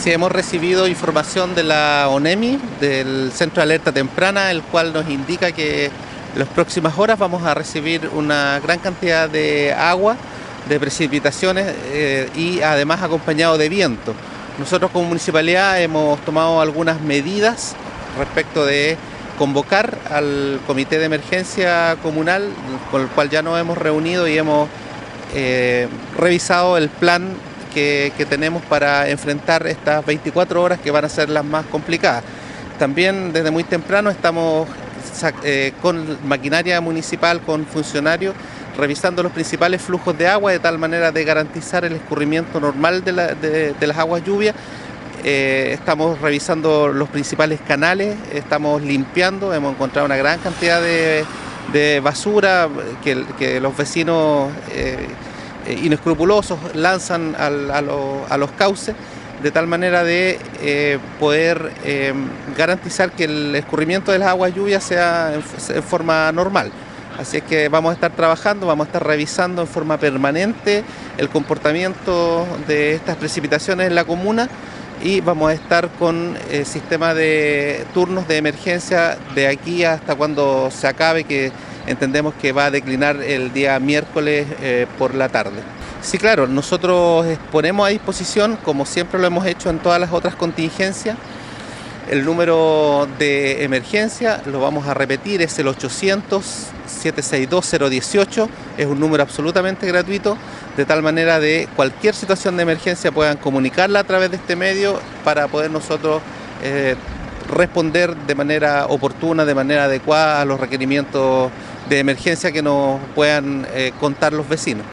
Sí, hemos recibido información de la ONEMI, del Centro de Alerta Temprana, el cual nos indica que en las próximas horas vamos a recibir una gran cantidad de agua, de precipitaciones y además acompañado de viento. Nosotros como municipalidad hemos tomado algunas medidas respecto de convocar al comité de emergencia comunal, con el cual ya nos hemos reunido y hemos revisado el plan que tenemos para enfrentar estas 24 horas que van a ser las más complicadas. También desde muy temprano estamos con maquinaria municipal, con funcionarios, revisando los principales flujos de agua de tal manera de garantizar el escurrimiento normal de las aguas lluvias. Estamos revisando los principales canales, estamos limpiando, hemos encontrado una gran cantidad de basura que los vecinos inescrupulosos lanzan a los cauces, de tal manera de poder garantizar que el escurrimiento de las aguas lluvias sea en forma normal. Así es que vamos a estar trabajando, vamos a estar revisando en forma permanente el comportamiento de estas precipitaciones en la comuna y vamos a estar con sistema de turnos de emergencia de aquí hasta cuando se acabe, que entendemos que va a declinar el día miércoles por la tarde. Sí, claro, nosotros ponemos a disposición, como siempre lo hemos hecho en todas las otras contingencias, el número de emergencia, lo vamos a repetir, es el 800-762-018, es un número absolutamente gratuito, de tal manera de cualquier situación de emergencia puedan comunicarla a través de este medio para poder nosotros responder de manera oportuna, de manera adecuada a los requerimientos de emergencia que nos puedan contar los vecinos.